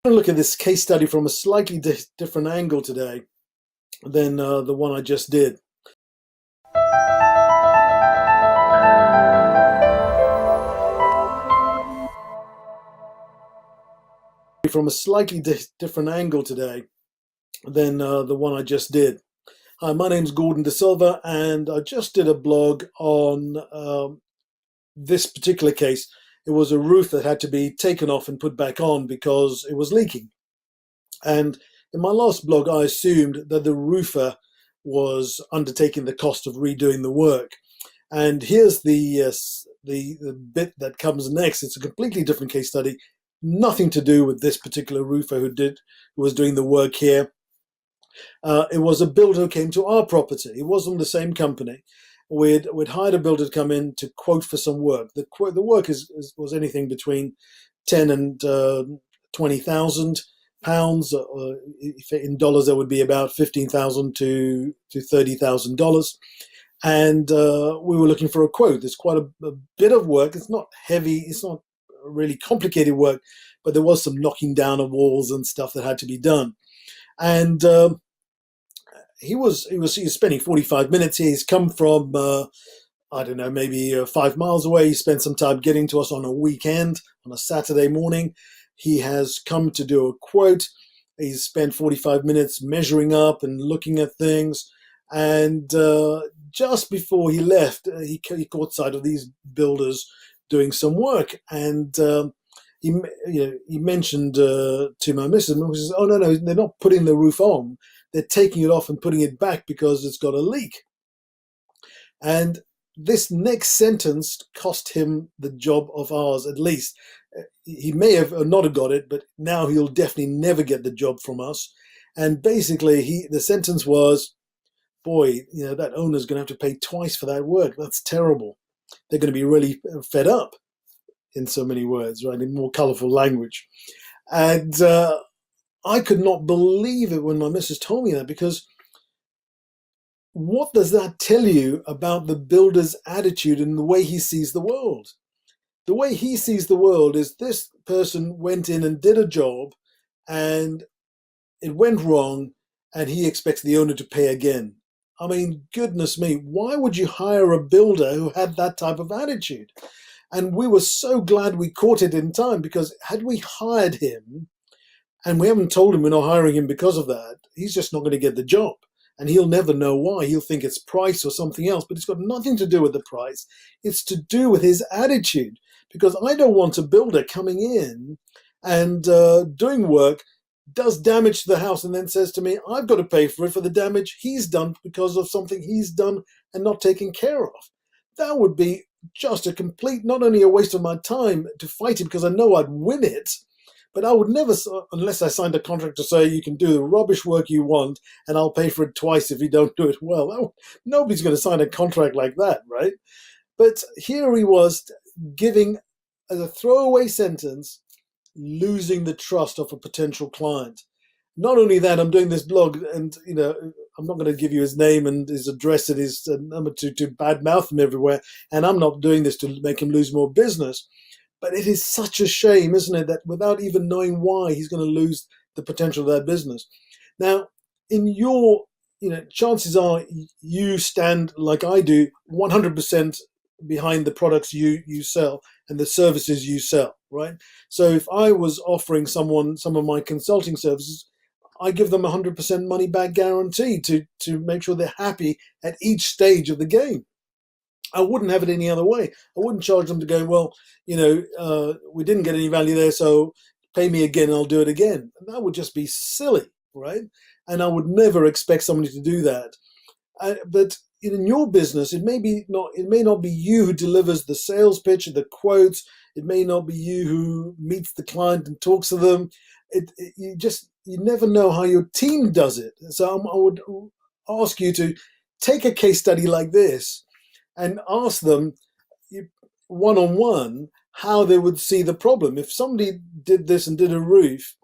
going to look at this case study from a slightly different angle today than the one I just did. From a slightly different angle today than the one I just did. Hi, my name's Gordon D'Silva, and I just did a blog on this particular case. It was a roof that had to be taken off and put back on because it was leaking. And in my last blog, I assumed that the roofer was undertaking the cost of redoing the work. And here's the bit that comes next. It's a completely different case study, nothing to do with this particular roofer who was doing the work here. It was a builder who came to our property. It wasn't the same company. We'd hired a builder to come in to quote for some work. The work was anything between £10,000 and £20,000. In dollars, that would be about $15,000 to $30,000. And we were looking for a quote. There's quite a bit of work. It's not heavy. It's not really complicated work, but there was some knocking down of walls and stuff that had to be done. And he was spending 45 minutes here. He's come from I don't know, maybe 5 miles away. He spent some time getting to us on a weekend, on a Saturday morning. He has come to do a quote. He's spent 45 minutes measuring up and looking at things. And just before he left, he caught sight of these builders doing some work. And he mentioned to my missus, says, "Oh, no, they're not putting the roof on. They're taking it off and putting it back because it's got a leak." And this next sentence cost him the job of ours, at least. He may have not have got it, but now he'll definitely never get the job from us. And basically, the sentence was, "Boy, that owner's going to have to pay twice for that work. That's terrible." They're going to be really fed up, in so many words, right, in more colorful language. And I could not believe it when my missus told me that, because what does that tell you about the builder's attitude and the way he sees the world? The way he sees the world is this person went in and did a job and it went wrong and he expects the owner to pay again. I mean, goodness me, why would you hire a builder who had that type of attitude? And we were so glad we caught it in time, because had we hired him, and we haven't told him we're not hiring him because of that, he's just not going to get the job. And he'll never know why. He'll think it's price or something else, but it's got nothing to do with the price. It's to do with his attitude. Because I don't want a builder coming in and doing work, does damage to the house, and then says to me, I've got to pay for it for the damage he's done because of something he's done and not taken care of. That would be just a complete, not only a waste of my time to fight it because I know I'd win it, but I would never, unless I signed a contract to say you can do the rubbish work you want and I'll pay for it twice if you don't do it well. Nobody's going to sign a contract like that, right? But here he was giving, as a throwaway sentence, losing the trust of a potential client. Not only that, I'm doing this blog, and I'm not going to give you his name and his address and his number to badmouth him everywhere, and I'm not doing this to make him lose more business. But it is such a shame, isn't it, that without even knowing why, he's going to lose the potential of that business. Now, in your, chances are you stand, like I do, 100% behind the products you sell and the services you sell, right? So if I was offering someone some of my consulting services, I give them 100% money back guarantee to make sure they're happy at each stage of the game. I wouldn't have it any other way. I wouldn't charge them to go, well, we didn't get any value there, so pay me again and I'll do it again. That would just be silly, right? And I would never expect somebody to do that. But in your business, it may not be you who delivers the sales pitch, the quotes. It may not be you who meets the client and talks to them. You never know how your team does it. So I would ask you to take a case study like this and ask them one-on-one how they would see the problem. If somebody did this and did a roof,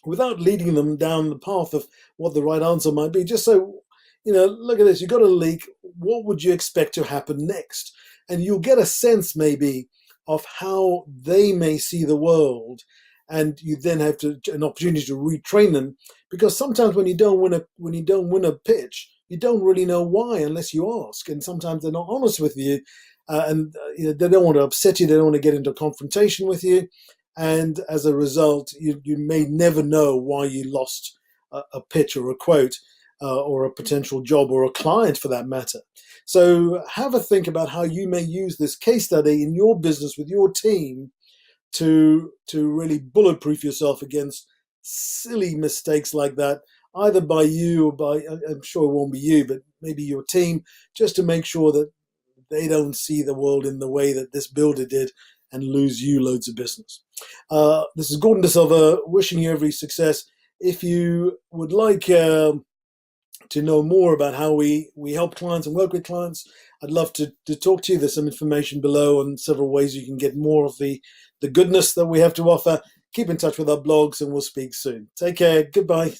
without leading them down the path of what the right answer might be, just so, look at this, you've got a leak, what would you expect to happen next? And you'll get a sense maybe of how they may see the world and you then have an opportunity to retrain them, because sometimes when you don't win a pitch, you don't really know why unless you ask, and sometimes they're not honest with you, and they don't want to upset you, they don't want to get into confrontation with you, and as a result, you may never know why you lost a pitch or a quote, or a potential job, or a client for that matter. So have a think about how you may use this case study in your business with your team to really bulletproof yourself against silly mistakes like that, either by you or by, I'm sure it won't be you, but maybe your team, just to make sure that they don't see the world in the way that this builder did and lose you loads of business. This is Gordon D'Silva, wishing you every success. If you would like to know more about how we help clients and work with clients, I'd love to talk to you. There's some information below on several ways you can get more of the goodness that we have to offer. Keep in touch with our blogs, and we'll speak soon. Take care. Goodbye.